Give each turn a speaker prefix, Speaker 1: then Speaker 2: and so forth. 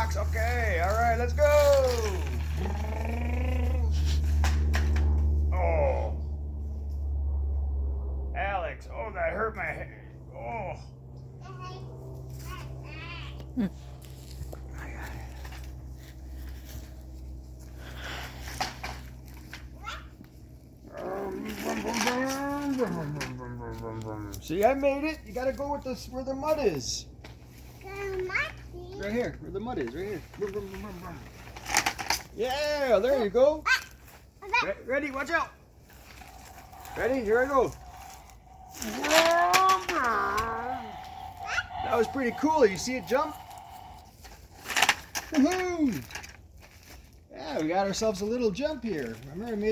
Speaker 1: rocks. Okay, all right, let's go. Oh, Alex. Oh, that hurt my head. Oh. See, I made it. You gotta go with this where the mud is. Right here, where the mud is, right here. Yeah, there you go. Ready? Watch out. Ready? Here I go. That was pretty cool. You see it jump? Woohoo! Yeah, we got ourselves a little jump here. Remember, I made